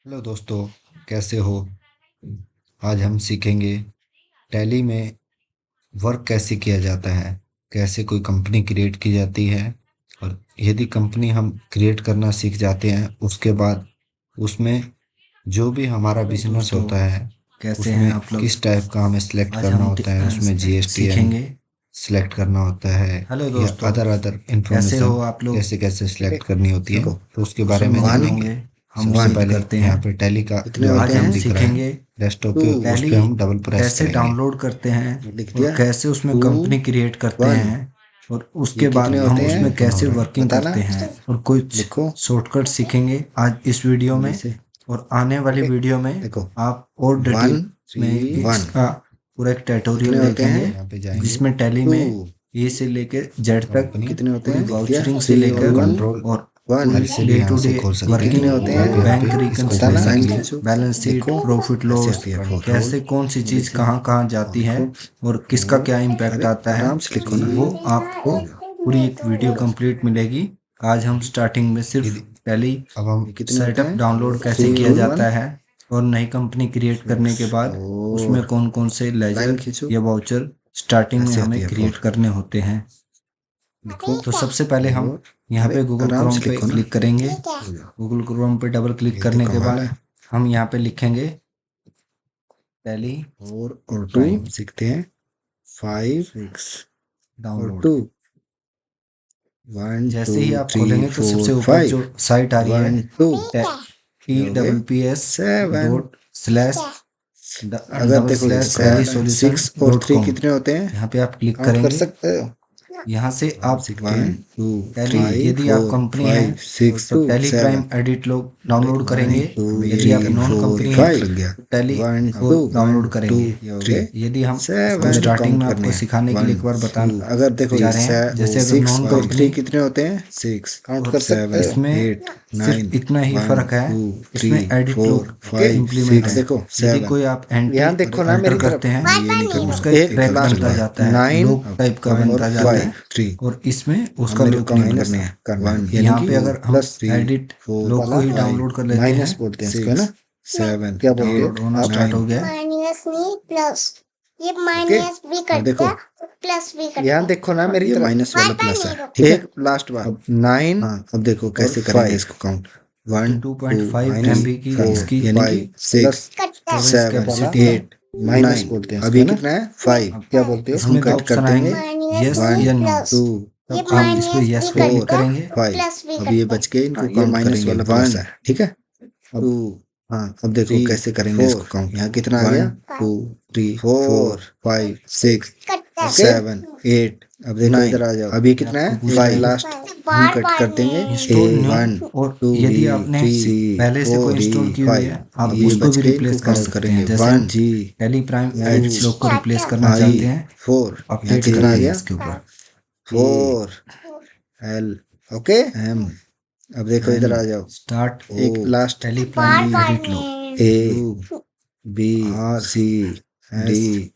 Hello दोस्तों, कैसे हो? आज हम सीखेंगे टैली में वर्क कैसे किया जाता है, कैसे कोई कंपनी क्रिएट की जाती है। और यदि कंपनी हम क्रिएट करना सीख जाते हैं, उसके बाद उसमें जो भी हमारा हेलो बिजनेस दोस्तों, होता है कैसे हैं उसमें आप लोग। किस टाइप का हमें सिलेक्ट आज करना हम होता है, उसमें जीएसटीएन सीखेंगे। सिलेक्ट करना होता है हेलो या दोस्तों, अदर अदर कैसे इंफॉर्मेशन हो आप लोग। कैसे कैसे ओके। सिलेक्ट करनी होती है, देखो, तो उसके बारे कुशल में मंगल जानेंगे। होंगे। हम सबसे उम्मीद पहले करते यहाँ हैं। पे टैली का कितने जो होते आज हम आइकन हैं? दिख रहा है सीखेंगे डेस्कटॉप टू। पे, उस पे टैली हम डबल प्रेस कैसे करेंगे। डाउनलोड करते हैं लिख और दिया। कैसे उसमें टू कंपनी क्रिएट करते वन। हैं और ये उसके कितने बाद होते हम हैं? उसमें ओपन हो कैसे रहा है। वर्किंग बताना। करते हैं और कुछ लिखो शॉर्टकट सीखेंगे आज इस वीडियो जल्दी में। से। और आने वाली ओके। वीडियो में देखो, आप और वन डिटेल थ्री में वन इसका पूरा एक कितने ट्यूटोरियल होते हैं? देखेंगे, यहाँ पे जाएंगे जिसमें टैली टू। में ए से लेके जेड तक कंपनी कितने होते पूरी हैं? लिख दिया। वाउचरिंग से थ्री और लेकर वन कंट्रोल और वन। पूरी एल से भी डे यहाँ टू से डे खोल ये सकते कितने हैं। होते वर्किंग, यहाँ पे हैं? आप बैंक इसको रिकन्सिलिएशन, खोल बताना। साइन सकते हैं। खींचो। बैलेंस शीट, लिखो। प्रॉफिट ऐसे लॉस, आती है फोर। कैसे कौन सी जल्दी चीज़ से कहाँ कहाँ जाती है लिखो। और किसका फोर। क्या इम्पैक्ट अरे आता है, आराम से लिखो ना। वो आपको पूरी एक वीडियो कंप्लीट मिलेगी। आज हम स्टार्टिंग में सिर्फ यदि पहली अब हम ये कितने होते सेटअप हैं? डाउनलोड कैसे थ्री किया और वन जाता है और नई कंपनी क्रिएट करने सिक्स के बाद उसमें फोर। कौन कौन से लाइन लेजर खींचो। या वाउचर स्टार्टिंग में ऐसे आती हमें है क्रिएट फोर। करने होते हैं। लिखो। तो सबसे पहले हम फोर। यहाँ अरे पे गूगल आराम क्रोम से पे लिखो ना। क्लिक करेंगे। हो जाओ। गूगल क्रोम पे डबल क्लिक ये तो करने के कमाल बाद है। हम यहाँ पे लिखेंगे टैली फोर और टू प्राइम सीखते हैं। फाइव सिक्स और डाउनलोड। टू। वन टू जैसे ही आप थ्री खोलेंगे तो सबसे फोर ऊपर फाइव। जो साइट आ रही है वन टू टी हो गए double P S seven. Dot slash अगर डबल देखो ये स्लैश टैली सोल्यूशन सिक्स और डॉट थ्री कॉम, कितने होते हैं? यहाँ पे आप क्लिक काउंट कर करेंगे। सकते हो? यहाँ से अब हम आप सीखते वन हैं टू टैली, थ्री यदि आप फोर कंपनी है फाइव सिक्स तो to Tally Prime seven. Edit लोग अरे डाउनलोड वन करेंगे। टू हमें ये यदि नहीं आप थ्री करना। नॉन फोर कंपनी है फाइव लग गया। तो टैली वन को टू वन डाउनलोड टू करेंगे। ये हो गए यदि हम इसको सेवन। स्टार्टिंग काउंट में करने आपको हैं। सिखाने के लिए वन एक बार टू। बताना अगर देखो चाह ये रहे हैं, जैसे अगर सिक्स नॉन और थ्री कंपनी कितने होते हैं? सिक्स। काउंट और कर सकते हो? इसमें एट नाइन। सिर्फ इतना ही वन फर्क है, टू थ्री इसमें एडिट फोर लोग फाइव इम्प्लीमेंट सिक्स। है। देखो यदि सेवन। कोई आप एंट्री यहाँ देखो ना एंटर मेरी तरफ। करते हैं हमें ये नहीं तो करना। उसका एक एक ट्रैक लास्ट बनता बार। जाता है, नाइन लूप टाइप का वन बनता जाता फाइव है थ्री। और इसमें उसका हमने लूप नहीं काउंट करने बनता। हैं। वन यानी यहाँ कि पे अगर हम प्लस थ्री एडिट फोर लोग को ही फाइव डाउनलोड कर लेते हैं, माइनस बोलते हैं इसको, है ना? सेवन। क्या बोलते डाउनलोड होना हो स्टार्ट आप? हो गया। माइनस नहीं प्लस, ये ओके। माइनस भी अब करता देखो है और प्लस भी करता यहाँ है। देखो ना मेरी तरफ। माइनस वाला पता प्लस नहीं है, रुको। ठीक है? एक लास्ट बार। अब नाइन। हाँ, अब देखो कैसे करेंगे इसको count. One two 2.5 minus MB की फोर इसकी यानी कि सिक्स कटता है। स्टोरेज सेवन कैपेसिटी है। एट माइनस बोलते हैं। अभी कितना है? फाइव। अब क्या बोलते हो? हम इसमें दो कट कर ऑप्शन देंगे। आएंगे, माइनस यस नहीं या नो। प्लस, टू ये तब आप इस पे माइनस यस भी पे क्लिक करता है करेंगे। फाइव। प्लस भी अब ये करता है। बच गए, इनको ये काउंट माइनस करेंगे। वाला वन प्लस है। ठीक है। टू। हाँ, अब देखो कैसे करेंगे इसको काउंट। यहाँ कितना आ गया? Two three four five six कटता है। Seven eight. अब देखो इधर आ जाओ। अभी कितना है? आपको पूछना फाइव है लास्ट। हम बार कट बार कर देंगे। इंस्टॉल न्यू, वन और टू यदि आपने थ्री पहले से कोई फोर इंस्टॉल की हुई फाइव। है आप अब ये उसको बच भी गए, इनको रिप्लेस कर काउंट सकते करेंगे। हैं। जैसे वन हम जी टेली प्राइम एडिट लोग को रिप्लेस करना आई चाहते हैं फोर। तो अपडेट कितना आ करेंगे गया? इसके ऊपर। Four L. Okay M. अब देखो इधर आ जाओ। स्टार्ट एक last. Tally bar prime bar edit लो। नहीं। A B R C D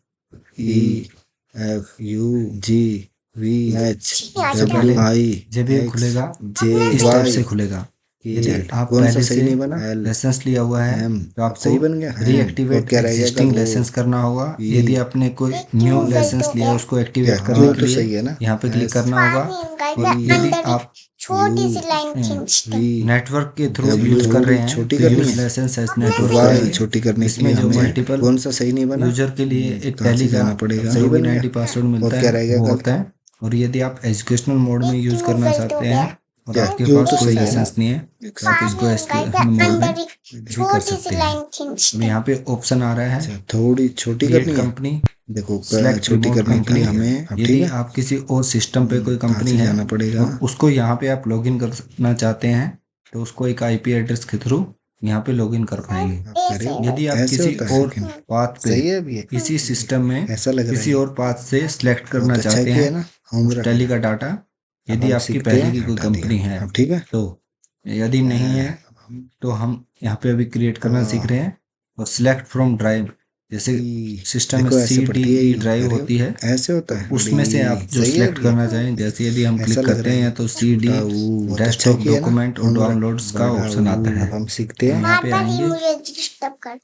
E E F U G V H सबसे डब्ल्यू पहले आई जब ये एक्स खुलेगा जे इस टाइप वाई से खुलेगा। यदि जेड। आप कौन सा पहले सही से नहीं बना? एल लाइसेंस लिया हुआ है एम। तो अब आपको सही बन गया। और रीएक्टिवेट क्या रह एग्जिस्टिंग गया? लाइसेंस करना होगा। ई यदि आपने कोई न्यू क्यों लाइसेंस गलत हो लिया है गया? उसको एक्टिवेट क्या? करने हाँ के तो लिए सही है ना? यहाँ पे क्लिक एस करना बार होगा। नहीं और गलत, यदि अंदर आप छोटी सी लाइन खींचते वी नेटवर्क के थ्रू डब्ल्यू यूज कर रहे हैं छोटी तो करनी यूज है। लाइसेंस एज अपने नेटवर्क वाई करेंगे। छोटी करने के लिए इसमें जो हमें मल्टीपल कौन सा सही नहीं बना? यूजर के लिए एक कहाँ से टैली का जाना पड़ेगा? सही बन लॉगिन गया। आईडी पासवर्ड और मिलता क्या है, रहेगा वो गलत? होता है। और यदि आप एजुकेशनल मोड में ये यूज क्यों करना गलत हो चाहते गया? हैं और क्या? आपके यूं पास तो कोई सही है ना? लाइसेंस नहीं है तो आप बार इसको नहीं गलत, एजुकेशनल मोड में अंदर एक भी कर छोटी सी सकते हैं। लाइन अब खींचते यहाँ पे ऑप्शन आ रहा है अच्छा, थोड़ी छोटी क्रिएट करनी है। कंपनी, देखो सिलेक्ट छोटी रिमोट करने के कंपनी। लिए हमें अब ठीक यदि है। आप किसी और सिस्टम पे कोई कहाँ कंपनी से है जाना पड़ेगा? और उसको यहाँ पे आप लॉगिन करना चाहते हैं तो उसको एक आईपी एड्रेस के थ्रू यहाँ पे लॉगिन कर पाएंगे। आप करें। यदि आप ऐसे किसी होता है और लेकिन पाथ पे सही है अभी ये। इसी सिस्टम में ऐसा लग रहा किसी है। और पाथ से सिलेक्ट करना बहुत अच्छा चाहते किया हैं ना। हम उस टैली का डाटा, अब यदि हम आपकी सीखते पहले हैं। की कोई हटा दिया। कंपनी है अब ठीक है। तो। यदि नहीं है अब हम तो हम यहाँ पे अभी क्रिएट करना सीख रहे हैं। और सिलेक्ट फ्रॉम ड्राइव, जैसे ई, सिस्टम में देखो ऐसे सी पड़ती डी है ये, ड्राइव अरे होती है, ऐसे होता है, उसमें से आप जो सही है सिलेक्ट बढ़िया। करना चाहें, जैसे यदि हम ऐसा क्लिक लग करते रहा हैं है या तो सी डी बहुत अच्छा डेस्कटॉप किया ना, डॉक्यूमेंट और अंगूर डाउनलोड्स का बड़ा ऑप्शन आता है। अब हम सीखते हैं यहाँ पे बार-बार ये आएंगे, मुझे डिस्टर्ब कर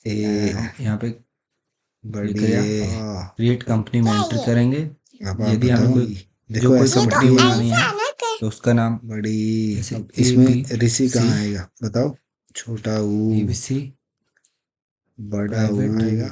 ए यहाँ पे क्लिक किया, बढ़िया। क्रिएट कंपनी में एंटर करेंगे। अब आप यदि हमें बताओ, कोई जो देखो कोई ऐसे ये तो कंपनी पड़ती है बनानी ऐसा है है ना कि तो उसका नाम बड़ी। जैसे अब इसमें ऋषि ABC कहाँ आएगा बताओ, छोटा ऊ, ABC बड़ा प्राइवेट ऊ आएगा,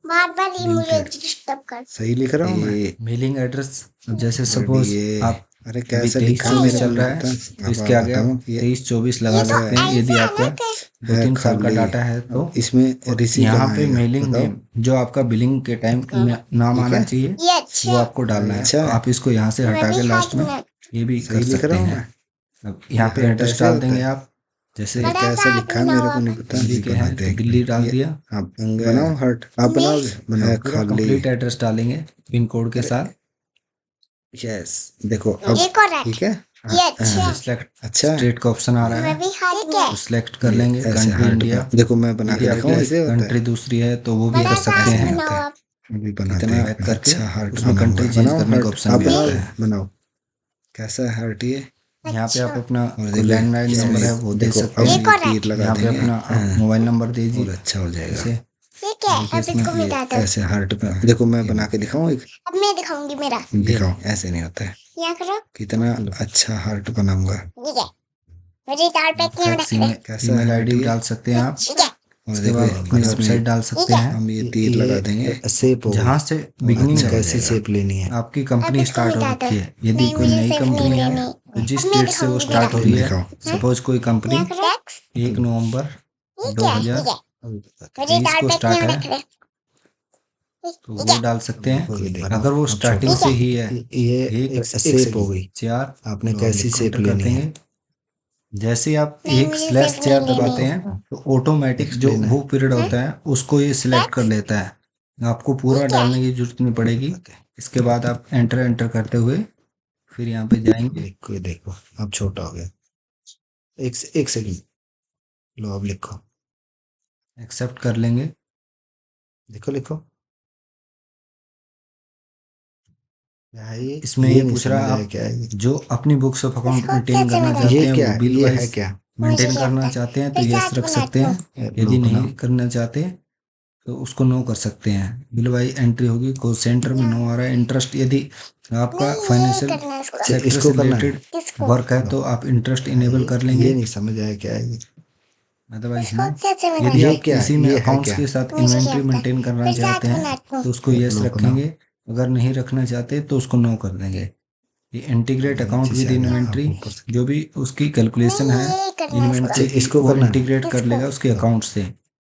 बार-बार ये मुझे लिमिटेड। डिस्टर्ब कर सही लिख रहा हूँ मैं? Mailing address. जैसे सपोज बढ़िया। आप अरे अभी कैसा 23 लिखा है 24 मेरे को चल नहीं रहा है पता। तो अब इसके आप आगे आप बताओ, ये 23 24 लगा ये तो सकते हैं। यदि ऐसा है आपका ना कि 2-3 साल का खाली। डाटा है तो। अब इसमें और ऋषि यहाँ कहाँ पे आएगा मेलिंग बताओ? नेम जो आपका बिलिंग के टाइम नाम ठीक आना है? चाहिए ये अच्छा वो है। आपको डालना है। अच्छा तो है। आप इसको यहाँ से मैं हटा भी के लास्ट में खाती ये भी सही कर लिख सकते रहा हूँ हैं। मैं? अब यहाँ पे ये एड्रेस ऐसे डाल होता देंगे है? आप। जैसे ये बड़ा कैसे साहब लिखा है मेरे को नहीं पता। दिल्ली जी के हैं बनाते तो हैं। दिल्ली डाल ये दिया। आप बनाओ हर्ट, आप बनाओगे? बनाओ पूरा खाली। कंप्लीट एड्रेस डालेंगे पिन कोड के अरे, साथ। यस देखो अब ये करेक्ट ठीक है। ये अच्छा है। सिलेक्ट अच्छा है। स्टेट का ऑप्शन आ रहा मैं है भी खाती हूँ। तो सिलेक्ट कर ये लेंगे ऐसे कंट्री हार्ट इंडिया। का देखो मैं बना यदि के दिखाऊं, आपकी ऐसे होता है। कंट्री दूसरी है तो वो भी बड़ा कर सकते साहब हैं। बनाओ आप। अभी बनाते इतना हैं। बैक करके अच्छा हार्ट उसमें बनाऊंगा। कंट्री चेंज बनाओ करने का हार्ट, ऑप्शन आप भी आता बनाओगे? है। बनाओ। कैसा है हार्ट ये? यहाँ पे आप अच्छा अपना और कोई देखो लैंडलाइन इसमें नंबर है वो दे देखो सकते अब ये हैं। ये करेक्ट तीर लगा यहाँ पे देंगे। अपना हाँ, मोबाइल नंबर और दीजिए। अच्छा हो जाएगा। जैसे ये क्या है? देखिए अब इसमें इसको ये मिटा दो। ऐसे हार्ट पे देखो मैं बना के दिखाऊं एक। अब मैं दिखाऊंगी मेरा। दिखाओ, ऐसे नहीं होता है। यहाँ करो। कितना अच्छा हार्ट बनाऊंगा। ठीक है। मुझे दाल पैक यहाँ फैक्स रख ले। कैसा ईमेल हार्ट आईडी ये? डाल सकते हैं आप। ठीक है। और उसके देखो बाद अपनी इसमें वेबसाइट डाल सकते हैं हम ये तीर लगा देंगे। शेप हो जहाँ से बिगनिंग अच्छा है। कैसी शेप लेनी है? आपकी अब कंपनी इसको स्टार्ट हो मिटा दो। रखी है। यदि नहीं कोई मुझे नई सिर्फ कंपनी नहीं है लेनी। तो जिस अब मैं डेट से वो दिखाऊंगी स्टार्ट हो मेरा। रही है, दिखाओ। सपोज कोई कंपनी यहाँ करो। 1 नवंबर ये क्या है? 2023 ठीक है। मुझे दाल को पैक स्टार्ट यहाँ है रख ले। तो ठीक वो है। डाल सकते हैं। देखो, अगर वो अब स्टार्टिंग छोटा से ही है ये एक एक शेप हो गई। 4 आपने तो कैसी लिखो, शेप एंटर कर लेनी है? देंगे। जैसे ही आप नहीं, एक मुझे स्लैश सिर्फ 4 नहीं दबाते लेनी। हैं तो ऑटोमेटिक जो लेना है। वो पीरियड होता है उसको ये सिलेक्ट कर लेता है। आपको पूरा ठीक है। डालने की जरूरत नहीं पड़ेगी। इसके बाद आप एंटर करते हुए फिर यहाँ पे जाएंगे। देखो ये देखो अब छोटा हो गया। एक सेकंड, लो अब लिखो। एक्सेप्ट कर लेंगे। लिखो लिखो। क्या है ये? इसमें ये नहीं पूछ रहा समझ है आया आप क्या है ये? जो अपनी बुक्स ऑफ अकाउंट इसको मेंटेन कैसे करना बनाते चाहते ये हैं क्या वो है? बिल ये है वाइज क्या? मेंटेन मुझे करना लगता है। चाहते हैं तो फिर यस चार्ट रख सकते बनाती हैं। लो यदि बनाओ। नहीं करना चाहते तो उसको नो कर सकते हैं। बिल वाइज एंट्री होगी। को सेंटर में नो आ रहा है। इंटरेस्ट यदि आपका नहीं, ये फाइनेंशियल करना है इसको। सेक्टर इसको से करना है? रिलेटेड किसको? वर्क है तो आप इंटरेस्ट इनेबल कर ये लेंगे। नहीं समझ आया क्या है ये? अदरवाइज इसको नो। कैसे यदि बनाते ये आप क्या है? इसी में ये है अकाउंट्स क्या? के साथ मुझे इन्वेंट्री लगता है। मेंटेन करना फिर चाहते चार्ट हैं बनाती हूँ। तो उसको यस लो बनाओ। रखेंगे। अगर नहीं रखना चाहते तो उसको नो कर देंगे। ये इंटीग्रेट अकाउंट नीचे से विद आ गया, इन्वेंट्री आप ऊपर से। जो भी उसकी कैलकुलेशन नहीं, है ये करना है इन्वेंट्री इसको। की इसको वो करना है? इंटीग्रेट कर इसको। लेगा उसके अकाउंट से।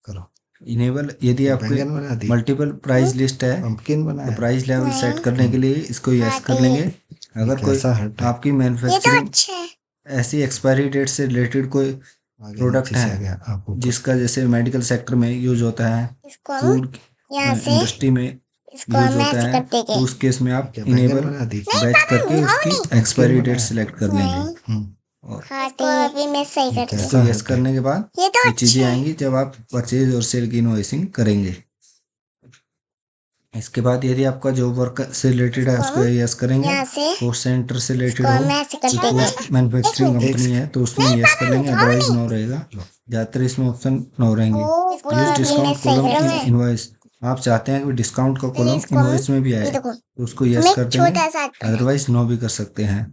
करो। इनेबल यदि आपके बैंगन बना दी, मल्टीपल प्राइस लिस्ट है पंपकिन तो बनाया। प्राइस लेवल नहीं। सेट करने के लिए इसको यस कर हाँ, लेंगे। ये अगर कोई कैसा हट है? आपकी ये तो मैन्युफैक्चरिंग अच्छा है। ऐसी एक्सपायरी डेट से रिलेटेड कोई आगे प्रोडक्ट नीचे से आ है गया, आप ऊपर जिसका जैसे मेडिकल सेक्टर में यूज होता है, इसको हम फूड यहाँ से इंडस्ट्री में इसको यूज हम होता ऐसे है कर देंगे। तो उस केस में आप क्या बैंगन इनेबल बना दी? बैच करके उसकी एक्सपायरी डेट बनाया। सिलेक्ट कर लेंगे। नहीं। और हाँ तो अभी मैं सही ये करती हूँ। कैसा इसको यस हट है? करने के बाद ये तो ये चीजें अच्छा है। आएंगी जब आप परचेज और सेल की इनवॉइसिंग करेंगे। इसके बाद यदि आपका जो वर्क से रिलेटेड है उसको यस करेंगे। यहाँ से कोस्ट सेंटर से रिलेटेड इसको हो, हम ऐसे कर कोई देंगे। पोस्ट मैन्युफैक्चरिंग एक कंपनी है तो उसमें यस कर लेंगे, अदरवाइज नो रहेगा। ज़्यादातर इसमें ऑप्शन नो रहेंगे। ओ, पूरा यूज अभी मैं डिस्काउंट सही कॉलम करूँ इन मैं। इनवॉइस। आप चाहते हैं कि डिस्काउंट का तो कॉलम इसको हम इनवॉइस में भी आए ये देखो तो उसको यस हमें कर देंगे, छोटा सा हट करना है। अदरवाइज नो भी कर सकते हैं।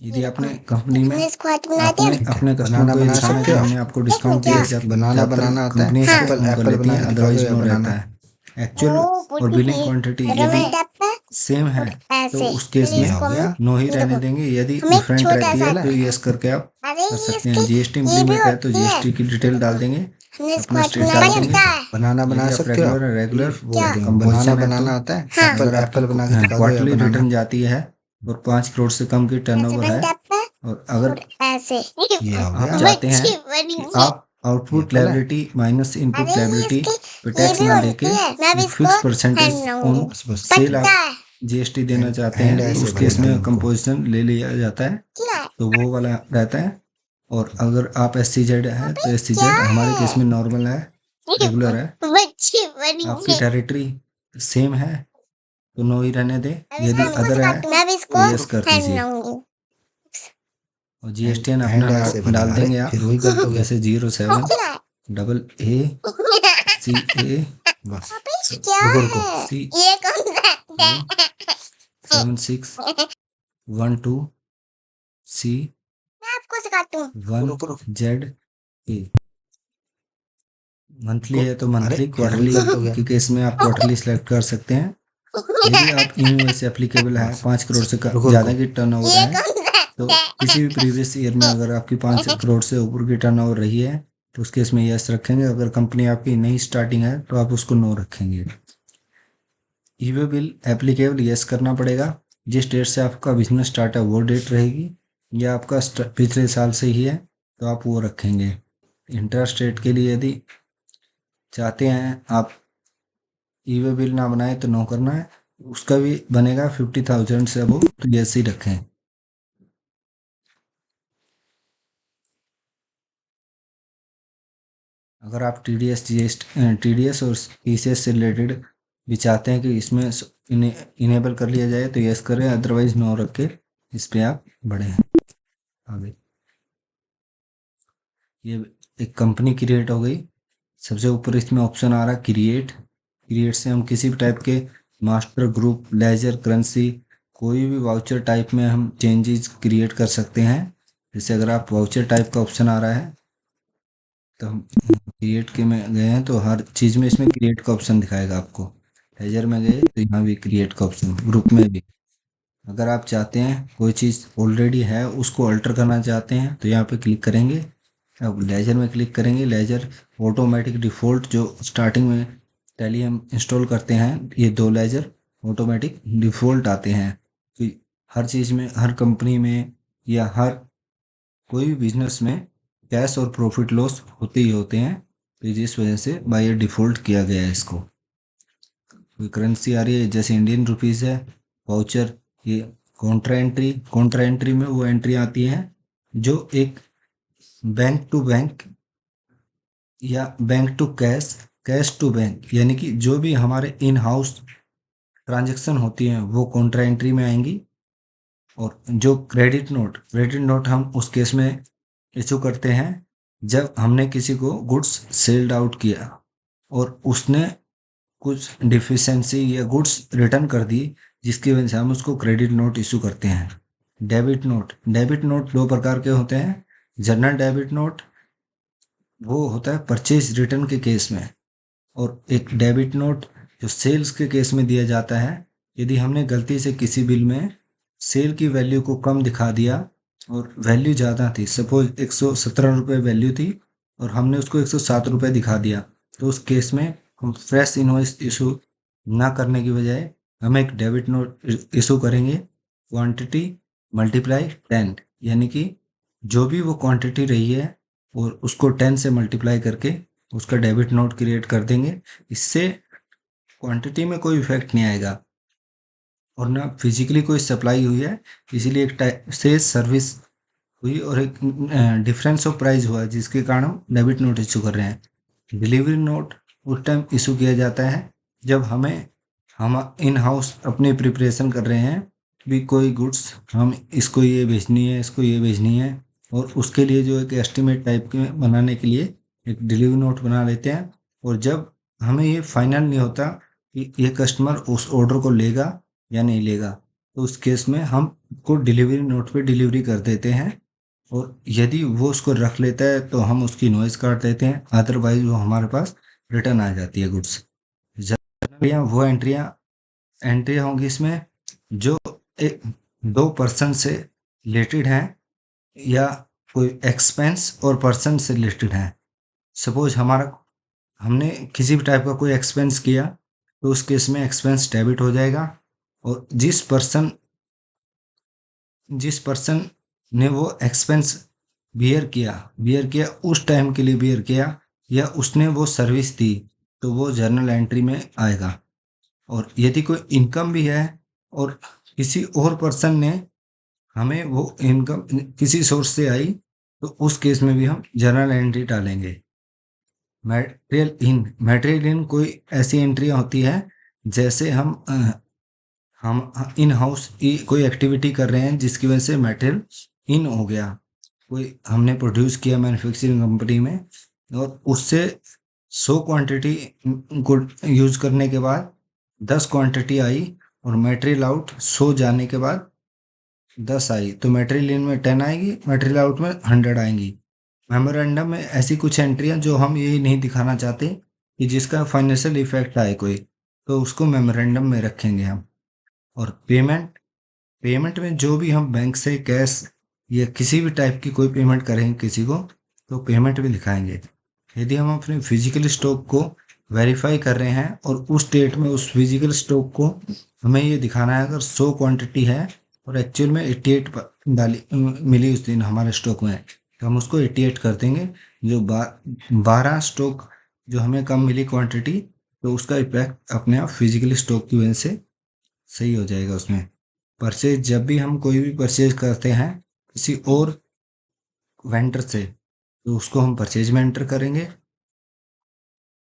यदि आपने कंपनी में हमने इसको हट बना आपने दिया। अपने कस्टमर बनाना को बना ये दिखाना सकते कि हो? हमने आपको डिस्काउंट दिया है, बनाना बनाना आता है? कंपनी हाँ। कर एप्पल लेती बना है, के दिखा अदरवाइज दो या नो बनाना। रहता है। एक्चुअल ओ, और बुद्धि बिलिंग की। क्वांटिटी अगर यदि मैं टैप पे सेम है तो ऐसे उस केस फिर में इसको हम नो ही ये रहने देखो। देंगे। यदि हमें डिफरेंट छोटा रहती है सा तो यस करके आप अरे कर ये सकते हैं। इसकी जीएसटी ये भी इम्प्लीमेंट है तो होती है। जीएसटी की डिटेल डाल देंगे, हमने इसको अपना हट स्टेट बना डाल दिया देंगे। लगता है। बनाना बना यदि आप सकते हो? रेगुलर क्या? बनाना कंपोजिशन है बनाना तो आता है? हाँ। एप्पल अगर एप्पल बना के आपकी दिखा दो या क्वार्टरली बनाना। रिटर्न जाती है और 5 करोड़ से कम की टर्नओवर है टैप पे और अगर और ऐसे ये हो आप गया। चाहते हैं बच्ची कि बनी। आप आउटपुट एप्पल है। लायबिलिटी माइनस इनपुट अरे लायबिलिटी इसकी पे ये टैक्स भी ना होती लेके है। मैं भी एक इसको फिक्स परसेंटेज हैंड ऑन बनाऊंगी। बस सेल पता आप है जीएसटी देना चाहते हैंड हैं तो ऐसे उस केस बनाना में हमको। कंपोजिशन ले लिया जाता है क्या है? तो वो वाला रहता है। और अगर आप SCZ है तो SCZ क्या हमारे है? केस में नॉर्मल है रेगुलर है। बच्ची आपकी बनी टेरिटरी सेम है तो नो ही रहने दे, यदि अदर है मैं भी तो इसको यस कर हैंड दीजिए। लाऊंगी। और जीएसटीएन हैंड अपना ऐसे बनेगा, डाल अरे देंगे आप, फिर वही गलत हो गया। जैसे 07AA CA क्या रुको रुको है C ये कौन सा A 7612 C मैं आपको सिखाती हूँ। 1 रुको रुको Z A। मंथली है तो अरे मंथली, फिर वही क्वार्टरली गलत हो गया। के केस में आप क्वार्टरली सेलेक्ट कर सकते हैं। यदि आप इनवॉइस एप्लीकेबल है 5 करोड़ से रुको ज़्यादा रुको की टर्नओवर ये है, कौन सा तो किसी भी प्रीवियस ईयर में अगर आपकी 5 करोड़ से ऊपर की टर्नओवर रही है तो उस केस में यस रखेंगे। अगर कंपनी आपकी नई स्टार्टिंग है तो आप उसको नो रखेंगे। ईवे बिल एप्लीकेबल यस करना पड़ेगा। जिस डेट से आपका बिजनेस स्टार्ट है वो डेट रहेगी, या आपका पिछले साल से ही है तो आप वो रखेंगे। इंटरेस्ट रेट के लिए यदि चाहते हैं आप ईवे बिल ना बनाए तो नो करना है, उसका भी बनेगा 50,000 से अबो तो यस ही रखें। अगर आप टीडीएस और टीसीएस से रिलेटेड भी चाहते हैं कि इसमें इनेबल कर लिया जाए तो यस करें, अदरवाइज नो रख के इस पे आप बढ़ें आगे। ये एक कंपनी क्रिएट हो गई। सबसे ऊपर इसमें ऑप्शन आ रहा है क्रिएट से हम किसी भी टाइप के मास्टर, ग्रुप, लेजर, करेंसी, कोई भी वाउचर टाइप में हम चेंजेस क्रिएट कर सकते हैं। जैसे अगर आप वाउचर टाइप का ऑप्शन आ रहा है तो हम क्रिएट के में गए हैं तो हर चीज़ में इसमें क्रिएट का ऑप्शन दिखाएगा आपको। लेजर में गए तो यहाँ भी क्रिएट का ऑप्शन, ग्रुप में भी। अगर आप चाहते हैं कोई चीज़ ऑलरेडी है उसको अल्टर करना चाहते हैं तो यहाँ पे क्लिक करेंगे। अब लेजर में क्लिक करेंगे। लेजर ऑटोमेटिक डिफ़ॉल्ट जो स्टार्टिंग में टैली हम इंस्टॉल करते हैं, ये 2 लेजर ऑटोमेटिक डिफ़ॉल्ट आते हैं। तो हर चीज़ में, हर कंपनी में या हर कोई भी बिजनेस में कैश और प्रॉफिट लॉस होते ही होते हैं, तो जिस वजह से बाय डिफ़ॉल्ट किया गया है इसको। कोई करेंसी आ रही है जैसे इंडियन रुपीज़ है, वाउचर, ये कॉन्ट्रा एंट्री में वो एंट्री आती है जो एक बैंक टू बैंक या bank to cash, cash to bank, यानी कि जो भी हमारे इन हाउस ट्रांजैक्शन होती हैं वो कॉन्ट्रा एंट्री में आएंगी। और जो क्रेडिट नोट हम उस केस में इशू करते हैं जब हमने किसी को गुड्स सेल्ड आउट किया और उसने कुछ डिफिशियंसी या गुड्स रिटर्न कर दी, जिसकी वजह से हम उसको क्रेडिट नोट इशू करते हैं। डेबिट नोट 2 प्रकार के होते हैं। जनरल डेबिट नोट वो होता है परचेज रिटर्न के केस में, और एक डेबिट नोट जो सेल्स के केस में दिया जाता है। यदि हमने गलती से किसी बिल में सेल की वैल्यू को कम दिखा दिया और वैल्यू ज़्यादा थी, सपोज 117 रुपये वैल्यू थी और हमने उसको 107 रुपये दिखा दिया, तो उस केस में हम फ्रेश इनवॉइस इशू ना करने की बजाय हम एक डेबिट नोट इशू करेंगे। क्वांटिटी मल्टीप्लाई 10, यानी कि जो भी वो क्वांटिटी रही है और उसको 10 से मल्टीप्लाई करके उसका डेबिट नोट क्रिएट कर देंगे। इससे क्वांटिटी में कोई इफेक्ट नहीं आएगा और ना फिजिकली कोई सप्लाई हुई है, इसीलिए एक टाइप से सर्विस हुई और एक डिफरेंस ऑफ प्राइस हुआ जिसके कारण हम डेबिट नोट इशू कर रहे हैं। डिलीवरी नोट उस टाइम इशू किया जाता है जब हम इन हाउस अपनी प्रिपरेशन कर रहे हैं भी कोई गुड्स हम इसको ये भेजनी है, इसको ये भेजनी है, और उसके लिए जो एक एस्टिमेट टाइप के बनाने के लिए एक डिलीवरी नोट बना लेते हैं। और जब हमें ये फाइनल नहीं होता कि ये कस्टमर उस ऑर्डर को लेगा या नहीं लेगा, तो उस केस में हम को डिलीवरी नोट पे डिलीवरी कर देते हैं, और यदि वो उसको रख लेता है तो हम उसकी इनवॉइस काट देते हैं, अदरवाइज वो हमारे पास रिटर्न आ जाती है गुड्स। वो एंट्रियाँ होंगी इसमें जो एक 2 पर्सन से रिलेटेड हैं या कोई एक्सपेंस और पर्सन से रिलेटेड हैं। सपोज हमने किसी भी टाइप का कोई एक्सपेंस किया तो उस केस में एक्सपेंस डेबिट हो जाएगा, और जिस पर्सन ने वो एक्सपेंस बियर किया उस टाइम के लिए बियर किया या उसने वो सर्विस दी तो वो जर्नल एंट्री में आएगा। और यदि कोई इनकम भी है और किसी और पर्सन ने हमें वो इनकम किसी सोर्स से आई तो उस केस में भी हम जर्नल एंट्री डालेंगे। मटेरियल इन कोई ऐसी एंट्रियाँ होती है जैसे हम इन हाउस कोई एक्टिविटी कर रहे हैं जिसकी वजह से मटेरियल इन हो गया, कोई हमने प्रोड्यूस किया मैन्युफैक्चरिंग कंपनी में और उससे 100 क्वांटिटी को यूज करने के बाद 10 क्वांटिटी आई और मटेरियल आउट 100 जाने के बाद 10 आई, तो मटेरियल इन में 10 आएगी, मटेरियल आउट में 100 आएंगी। मेमोरेंडम में ऐसी कुछ एंट्रियां जो हम ये नहीं दिखाना चाहते कि जिसका फाइनेंशियल इफेक्ट आए कोई, तो उसको मेमोरेंडम में रखेंगे हम। और पेमेंट में जो भी हम बैंक से कैश या किसी भी टाइप की कोई पेमेंट करेंगे किसी को, तो पेमेंट भी दिखाएंगे। यदि हम अपने फिजिकल स्टॉक को वेरीफाई कर रहे हैं और उस डेट में उस फिजिकल स्टॉक को हमें ये दिखाना है, अगर 100 क्वांटिटी है और एक्चुअल में 88 डाली मिली उस दिन हमारे स्टॉक में, तो हम उसको 88 कर देंगे। जो 12 स्टॉक जो हमें कम मिली क्वांटिटी, तो उसका इफेक्ट अपने आप फिजिकल स्टॉक की वजह से सही हो जाएगा उसमें। परचेज, जब भी हम कोई भी परचेज करते हैं किसी और वेंडर से, तो उसको हम परचेज में एंटर करेंगे।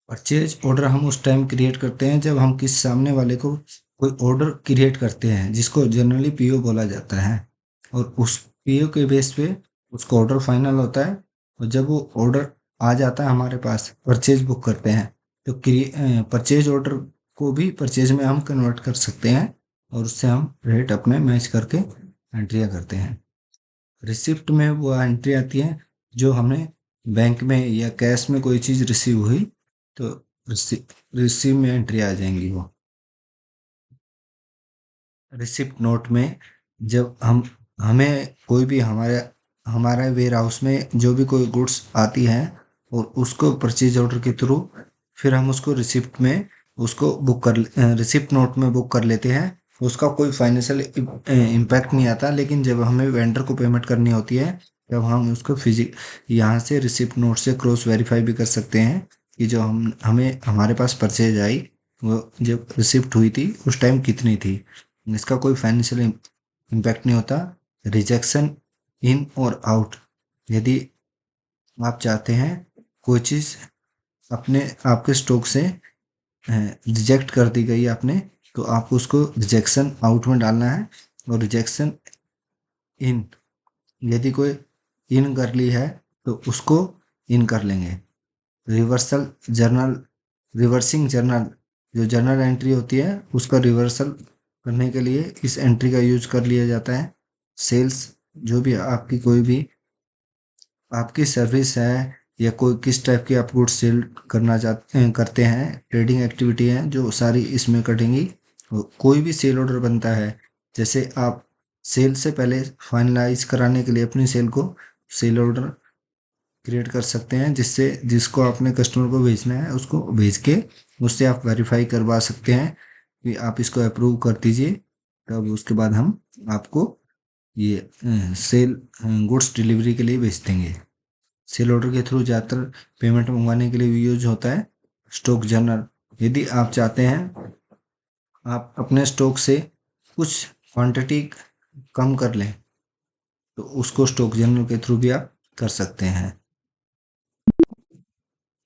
परचेज ऑर्डर हम उस टाइम क्रिएट करते हैं जब हम किसी सामने वाले को कोई ऑर्डर क्रिएट करते हैं जिसको जनरली पीओ बोला जाता है, और उस पीओ के बेस पे उसका ऑर्डर फाइनल होता है। और जब वो ऑर्डर आ जाता है हमारे पास, परचेज बुक करते हैं, तो परचेज ऑर्डर को भी परचेज में हम कन्वर्ट कर सकते हैं और उससे हम रेट अपने मैच करके एंट्रियाँ करते हैं। रिसिप्ट में वो एंट्री आती है जो हमें बैंक में या कैश में कोई चीज़ रिसीव हुई, तो रिसीव में एंट्री आ जाएंगी वो। रिसिप्ट नोट में जब हमें कोई भी हमारा वेयर हाउस में जो भी कोई गुड्स आती है और उसको परचेज ऑर्डर के थ्रू फिर हम उसको रिसिप्ट में उसको रिसिप्ट नोट में बुक कर लेते हैं। उसका कोई फाइनेंशियल इम्पैक्ट नहीं आता, लेकिन जब हमें वेंडर को पेमेंट करनी होती है तब हम उसको यहाँ से रिसिप्ट नोट से क्रॉस वेरीफाई भी कर सकते हैं कि जो हमें हमारे पास परचेज आई वो जब रिसिप्ट हुई थी उस टाइम कितनी थी। इसका कोई फाइनेंशियल इम्पैक्ट नहीं होता। रिजेक्शन इन और आउट, यदि आप चाहते हैं कोई चीज़ आपके स्टॉक से रिजेक्ट कर दी गई आपने, तो आपको उसको रिजेक्शन आउट में डालना है। और रिजेक्शन इन, यदि कोई इन कर ली है तो उसको इन कर लेंगे। रिवर्सिंग जर्नल, जो जर्नल एंट्री होती है उसका रिवर्सल करने के लिए इस एंट्री का यूज कर लिया जाता है। सेल्स, जो भी आपकी कोई भी आपकी सर्विस है या कोई किस टाइप की आप गुड्स सेल करते हैं, ट्रेडिंग एक्टिविटी है, जो सारी इसमें कटेंगी। कोई भी सेल ऑर्डर बनता है, जैसे आप सेल से पहले फाइनलाइज कराने के लिए अपनी सेल को सेल ऑर्डर क्रिएट कर सकते हैं, जिसको आपने कस्टमर को भेजना है उसको भेज के उससे आप वेरीफाई करवा सकते हैं कि आप इसको अप्रूव कर दीजिए। तब उसके बाद हम आपको ये सेल गुड्स डिलीवरी के लिए भेज देंगे। सेल ऑर्डर के थ्रू ज़्यादातर पेमेंट मंगवाने के लिए भी यूज होता है स्टॉक जर्नल। यदि आप चाहते हैं आप अपने स्टॉक से कुछ क्वांटिटी कम कर लें, तो उसको स्टॉक जर्नल के थ्रू भी आप कर सकते हैं।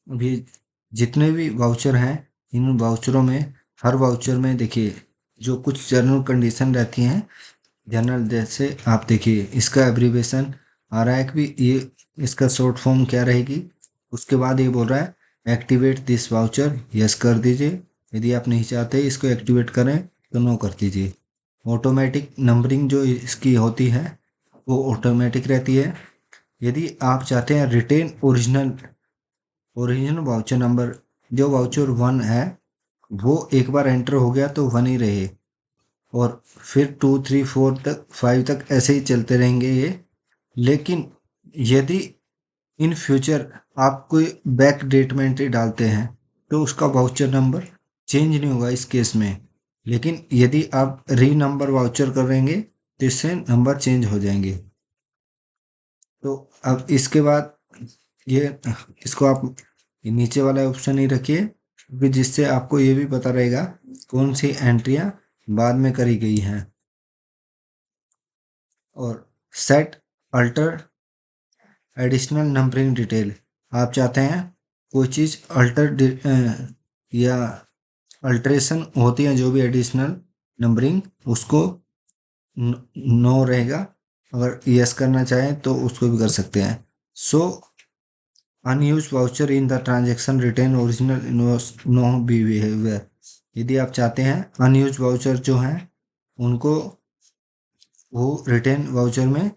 अभी जितने भी वाउचर हैं, इन वाउचरों में हर वाउचर में देखिए जो कुछ जनरल कंडीशन रहती हैं, जनरल जैसे आप देखिए इसका एब्रीवेशन आ रहा है कि ये इसका शॉर्ट फॉर्म क्या रहेगी। उसके बाद ये बोल रहा है एक्टिवेट दिस वाउचर, यस कर दीजिए। यदि आप नहीं चाहते इसको एक्टिवेट करें तो नो कर दीजिए। ऑटोमेटिक नंबरिंग जो इसकी होती है वो ऑटोमेटिक रहती है। यदि आप चाहते हैं रिटेन ओरिजिनल वाउचर नंबर, जो वाउचर 1 है वो एक बार एंटर हो गया तो 1 ही रहे और फिर 2 3 4 तक 5 तक ऐसे ही चलते रहेंगे ये। लेकिन यदि इन फ्यूचर आप कोई बैक डेट में एंट्री डालते हैं तो उसका वाउचर नंबर चेंज नहीं होगा इस केस में। लेकिन यदि आप री नंबर वाउचर करेंगे तो इससे नंबर चेंज हो जाएंगे। तो अब इसके बाद ये इसको आप नीचे वाला ऑप्शन ही रखिए, क्योंकि जिससे आपको ये भी पता रहेगा कौन सी एंट्रियां बाद में करी गई हैं। और set alter additional numbering detail, आप चाहते हैं कोई चीज़ या अल्ट्रेशन होती है, जो भी एडिशनल नंबरिंग, उसको नो रहेगा। अगर यस करना चाहें तो उसको भी कर सकते हैं। So unused voucher in the transaction retain original invoice no behaviour. यदि आप चाहते हैं अनयूज वाउचर जो हैं उनको वो रिटेन वाउचर में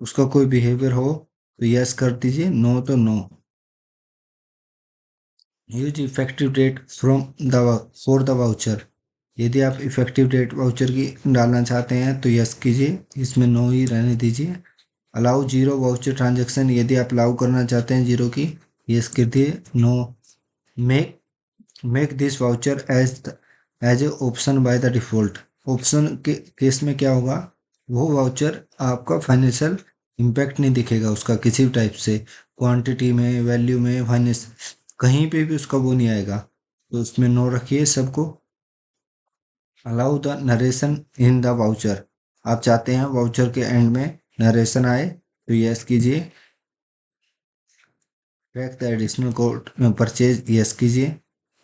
उसका कोई बिहेवियर हो तो यस कर दीजिए, नो तो no. Use effective date from the for the voucher. यदि आप इफेक्टिव डेट वाउचर की डालना चाहते हैं तो यस कीजिए, इसमें नो ही रहने दीजिए। Allow zero voucher transaction. यदि आप अलाउ करना चाहते हैं जीरो की, यस कर दिए, no. Make this voucher as a option by the default. Option के केस में क्या होगा, वो वाउचर आपका फाइनेंशियल इम्पैक्ट नहीं दिखेगा उसका किसी भी टाइप से, क्वांटिटी में, वैल्यू में, फाइनेंस कहीं पे भी उसका वो नहीं आएगा। तो उसमें नो रखिए सबको। Allow the narration in the voucher. आप चाहते हैं वाउचर के एंड में नरेशन आए तो यस कीजिए। Track the additional code purchase, yes कीजिए।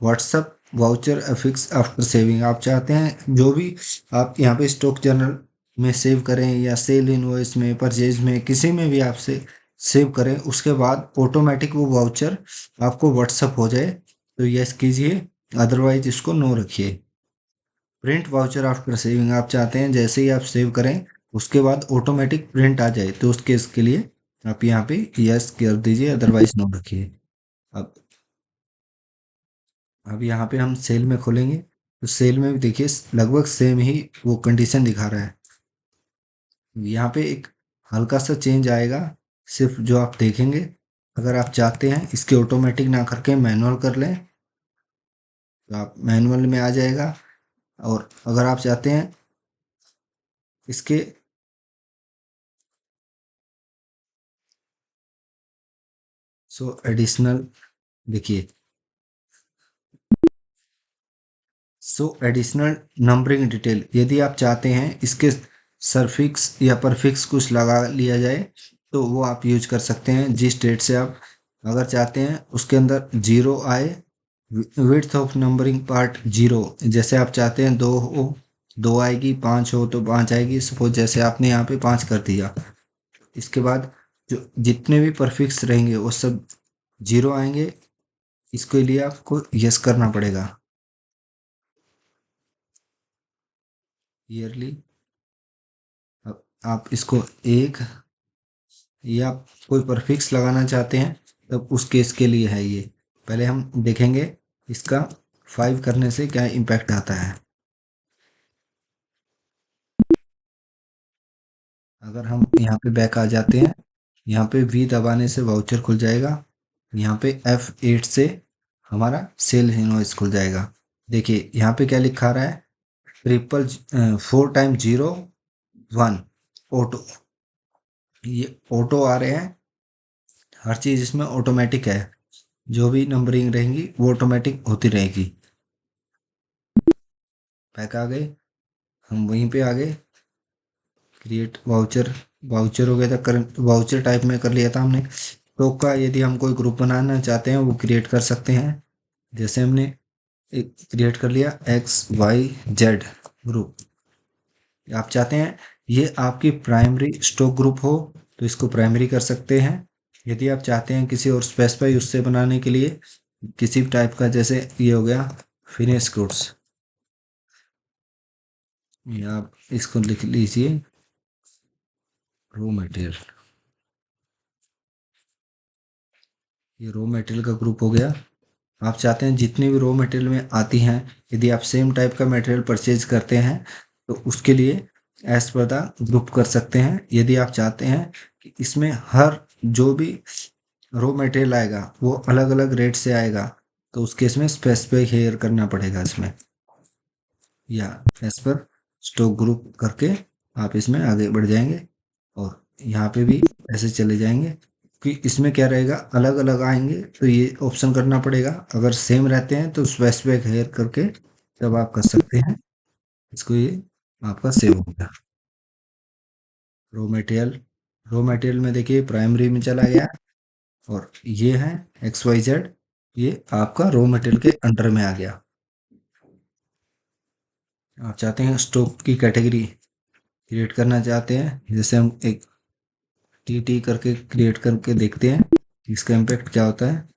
WhatsApp voucher affix after saving. आप चाहते हैं जो भी आप यहाँ पे स्टॉक जर्नल में सेव करें या सेल इनवॉइस में, परचेज में, किसी में भी आप से सेव करें, उसके बाद ऑटोमेटिक वो वाउचर आपको व्हाट्सअप हो जाए तो यस कीजिए, अदरवाइज इसको नो रखिए। Print voucher after saving. आप चाहते हैं जैसे ही आप सेव करें उसके बाद ऑटोमेटिक प्रिंट आ जाए तो उस केस के लिए आप यहाँ पे यस कर दीजिए, अदरवाइज नो रखिए। अब अब यहाँ पे हम सेल में खोलेंगे तो सेल में भी देखिए लगभग सेम ही वो कंडीशन दिखा रहा है। यहाँ पे एक हल्का सा चेंज आएगा, सिर्फ जो आप देखेंगे। अगर आप चाहते हैं इसके ऑटोमेटिक ना करके मैनुअल कर लें तो आप मैनुअल में आ जाएगा, और अगर आप चाहते हैं इसके सो एडिशनल, देखिए सो एडिशनल नंबरिंग डिटेल। यदि आप चाहते हैं इसके सरफिक्स या परफिक्स कुछ लगा लिया जाए तो वो आप यूज कर सकते हैं जिस डेट से आप अगर चाहते हैं उसके अंदर जीरो आए, width of numbering part zero. जैसे आप चाहते हैं दो हो, दो आएगी, पाँच हो तो पाँच आएगी। सपोज जैसे आपने यहाँ पे पाँच कर दिया, इसके बाद जो जितने भी परफिक्स रहेंगे वो सब जीरो आएंगे। इसके लिए आपको यस करना पड़ेगा। ईयरली, अब आप इसको एक या कोई परफिक्स लगाना चाहते हैं तब उस केस के लिए है ये। पहले हम देखेंगे इसका 5 करने से क्या इम्पैक्ट आता है। अगर हम यहाँ पे बैक आ जाते हैं, यहाँ पे वी दबाने से वाउचर खुल जाएगा, यहाँ पे F8 से हमारा सेल इनवॉइस खुल जाएगा। देखिए यहाँ पे क्या लिखा रहा है, 4 टाइम 0 1 ऑटो। ये ऑटो आ रहे हैं, हर चीज़ इसमें ऑटोमेटिक है, जो भी नंबरिंग रहेंगी वो ऑटोमेटिक होती रहेगी। बैक आ गए, हम वहीं पे आ गए, क्रिएट वाउचर। वाउचर हो गया था, करंट वाउचर टाइप में कर लिया था हमने। तो का यदि हम कोई ग्रुप बनाना चाहते हैं वो क्रिएट कर सकते हैं। जैसे हमने एक क्रिएट कर लिया XYZ ग्रुप। आप चाहते हैं ये आपकी प्राइमरी स्टॉक ग्रुप हो तो इसको प्राइमरी कर सकते हैं। यदि आप चाहते हैं किसी और स्पेसिफाई उससे बनाने के लिए किसी भी टाइप का, जैसे ये हो गया फिनिश गुड्स, या आप इसको लिख लीजिए रॉ मटेरियल। ये रॉ मटेरियल का ग्रुप हो गया। आप चाहते हैं जितनी भी रॉ मटेरियल में आती हैं, यदि आप सेम टाइप का मटेरियल परचेज करते हैं तो उसके लिए एज पर द ग्रुप कर सकते हैं। यदि आप चाहते हैं कि इसमें हर जो भी रॉ मटेरियल आएगा वो अलग अलग रेट से आएगा तो उस केस में स्पेसिफाई हेयर करना पड़ेगा इसमें, या एज पर स्टॉक ग्रुप करके आप इसमें आगे बढ़ जाएंगे और यहाँ पे भी ऐसे चले जाएंगे। कि इसमें क्या रहेगा, अलग अलग आएंगे तो ये ऑप्शन करना पड़ेगा। अगर सेम रहते हैं तो स्पेसिफाई हेयर करके तब आप कर सकते हैं इसको। ये आपका सेव हो गया। रॉ मटेरियल में देखिए प्राइमरी में चला गया और ये है XYZ। ये आपका रॉ मटेरियल के अंडर में आ गया। आप चाहते हैं स्टॉक की कैटेगरी क्रिएट करना चाहते हैं, जैसे हम एक टी करके क्रिएट करके देखते हैं इसका इम्पैक्ट क्या होता है।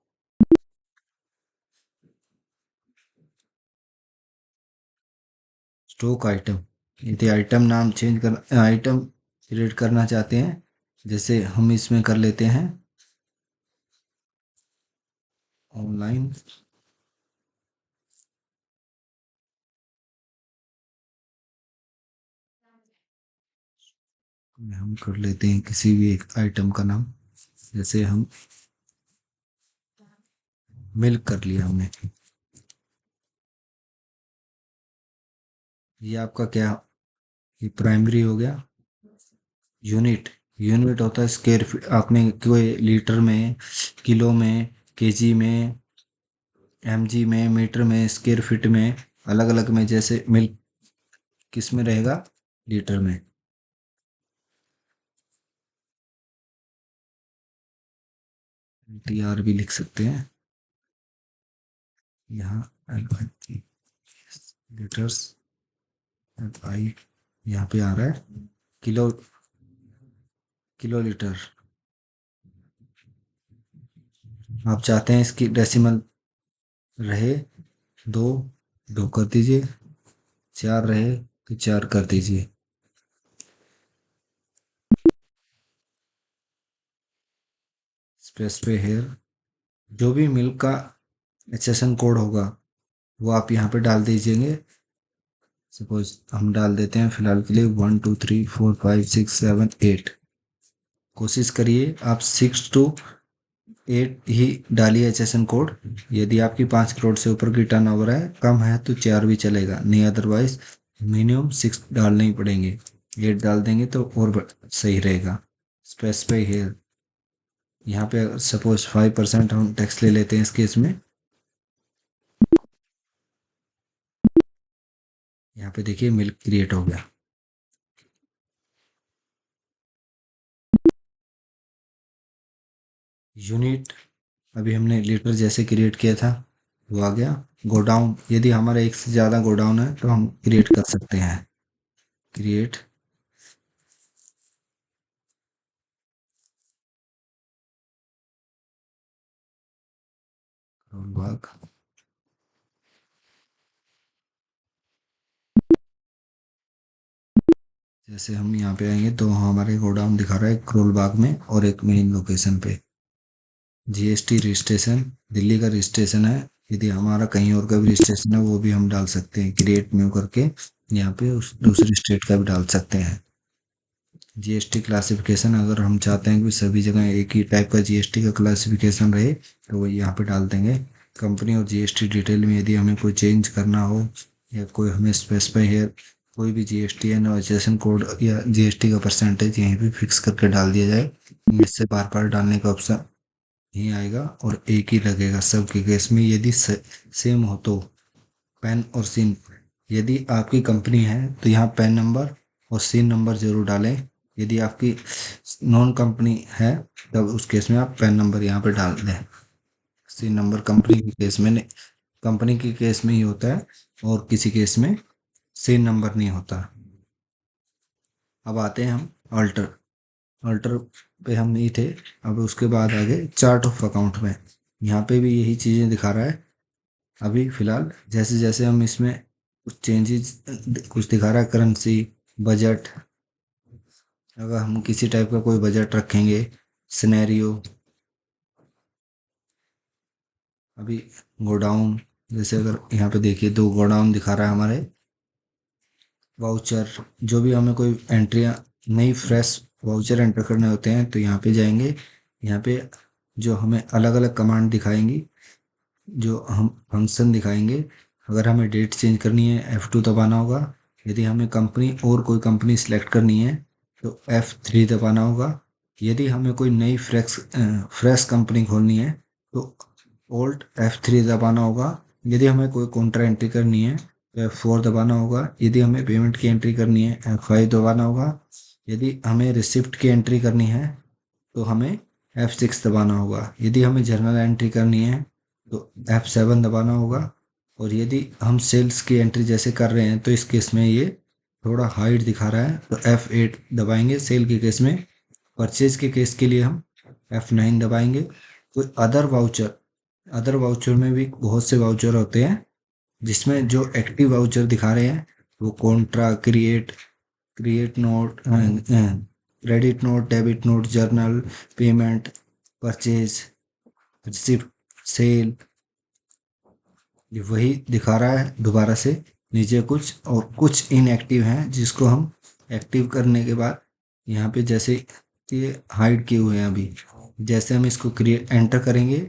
स्टॉक आइटम, यदि आइटम नाम चेंज कर आइटम क्रिएट करना चाहते हैं, जैसे हम इसमें कर लेते हैं ऑनलाइन हम कर लेते हैं किसी भी एक आइटम का नाम, जैसे हम मिल्क कर लिया हमने। ये आपका क्या, ये प्राइमरी हो गया। यूनिट, यूनिट होता है स्क्वायर फीट, आपने कोई लीटर में, किलो में, केजी में, एमजी में, मीटर में, स्क्वायर फीट में, अलग अलग में, जैसे मिल्क किस में रहेगा, लीटर में। टीआर भी लिख सकते हैं यहाँ, लीटर्स आई यहाँ पे आ रहा है, किलो, किलो लीटर। आप चाहते हैं इसकी डेसिमल रहे दो, दो कर दीजिए, 4 रहे तो 4 कर दीजिए। स्पेसिफाई हेयर, जो भी मिल्क का एचएसएन कोड होगा वो आप यहाँ पे डाल दीजिएंगे। सपोज हम डाल देते हैं फिलहाल के लिए 1 2 3 4 5 6 7 8। कोशिश करिए आप 6 to 8 ही डालिए एचएसएन कोड। यदि आपकी 5 करोड़ से ऊपर की टर्नओवर है, कम है तो 4 भी चलेगा, नहीं अदरवाइज मिनिमम 6 डालने ही पड़ेंगे। 8 डाल देंगे तो और सही रहेगा। स्पेसिफाई हेयर, यहाँ पे सपोज 5% हम टैक्स ले लेते हैं इस केस में। यहाँ पे देखिए मिल्क क्रिएट हो गया। यूनिट अभी हमने लीटर जैसे क्रिएट किया था वो आ गया। गोडाउन, यदि हमारा एक से ज़्यादा गोडाउन है तो हम क्रिएट कर सकते हैं। क्रिएट भाग, जैसे हम यहाँ पे आएंगे तो हमारे गोडाउन दिखा रहा है करोल बाग में और एक मेन लोकेशन पे। जीएसटी रजिस्ट्रेशन, दिल्ली का रजिस्ट्रेशन है, यदि हमारा कहीं और का भी रजिस्ट्रेशन है वो भी हम डाल सकते हैं, क्रिएट न्यू करके यहाँ पे उस दूसरी स्टेट का भी डाल सकते हैं। जीएसटी क्लासिफिकेशन, अगर हम चाहते हैं कि सभी जगह एक ही टाइप का जीएसटी का क्लासिफिकेशन रहे तो वो यहाँ पे डाल देंगे। कंपनी और जीएसटी डिटेल में यदि हमें कोई चेंज करना हो या कोई हमें स्पेसिफाई है, कोई भी जीएसटी या नोटिफिकेशन कोड या जीएसटी का परसेंटेज यहीं पे फिक्स करके डाल दिया जाए, इससे बार बार डालने का ऑप्शन नहीं आएगा और एक ही लगेगा सबके केस में। यदि सेम हो तो पैन और सिन, यदि आपकी कंपनी है तो यहाँ पैन नंबर और सिन नंबर जरूर डालें। यदि आपकी नॉन कंपनी है तब उस केस में आप पैन नंबर यहाँ पे डाल दें। सिन नंबर कंपनी के केस में नहीं, कंपनी के केस में ही होता है और किसी केस में सिन नंबर नहीं होता। अब आते हैं हम अल्टर, अल्टर पे हम नहीं थे, अब उसके बाद आगे चार्ट ऑफ अकाउंट में, यहाँ पे भी यही चीज़ें दिखा रहा है। अभी फिलहाल जैसे जैसे हम इसमें कुछ चेंजेस, कुछ दिखा रहा है करेंसी, बजट, अगर हम किसी टाइप का कोई बजट रखेंगे, सिनेरियो, अभी गोडाउन, जैसे अगर यहाँ पे देखिए 2 गोडाउन दिखा रहा है हमारे। वाउचर, जो भी हमें कोई एंट्रियाँ नई फ्रेश वाउचर एंटर करने होते हैं तो यहाँ पे जाएंगे, यहाँ पे जो हमें अलग अलग कमांड दिखाएंगी, जो हम फंक्शन दिखाएंगे। अगर हमें डेट चेंज करनी है F2 दबाना होगा, यदि हमें कंपनी और कोई कंपनी सिलेक्ट करनी है तो F3 दबाना होगा। यदि हमें कोई नई फ्रेश कंपनी खोलनी है तो Alt F3 दबाना होगा। यदि हमें कोई कॉन्ट्रा एंट्री करनी है तो F4 दबाना होगा। यदि हमें पेमेंट की एंट्री करनी है F5 दबाना होगा। यदि हमें रिसिप्ट की एंट्री करनी है तो हमें F6 दबाना होगा। यदि हमें जर्नल एंट्री करनी है तो F7 दबाना होगा। और यदि हम सेल्स की एंट्री जैसे कर रहे हैं तो इस केस में ये थोड़ा हाइट दिखा रहा है, तो F8 दबाएंगे सेल के केस में। परचेज के केस के लिए हम F9 दबाएंगे। कोई अदर वाउचर में भी बहुत से वाउचर होते हैं, जिसमें जो एक्टिव वाउचर दिखा रहे हैं वो contra, create note, credit note, debit note, journal, payment, purchase, receipt, sale, ये वही दिखा रहा है दोबारा से नीचे कुछ। और कुछ इनएक्टिव हैं जिसको हम एक्टिव करने के बाद यहाँ पे जैसे ये हाइड किए हुए हैं अभी, जैसे हम इसको क्रिएट एंटर करेंगे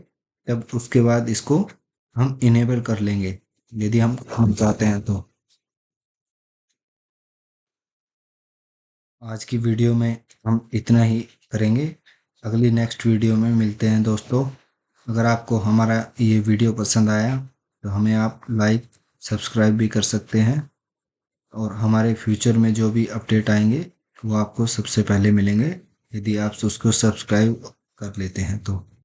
तब उसके बाद इसको हम इनेबल कर लेंगे यदि हम चाहते हैं तो। आज की वीडियो में हम इतना ही करेंगे, अगली नेक्स्ट वीडियो में मिलते हैं दोस्तों। अगर आपको हमारा ये वीडियो पसंद आया तो हमें आप लाइक सब्सक्राइब भी कर सकते हैं, और हमारे फ्यूचर में जो भी अपडेट आएंगे वो आपको सबसे पहले मिलेंगे यदि आप उसको सब्सक्राइब कर लेते हैं तो।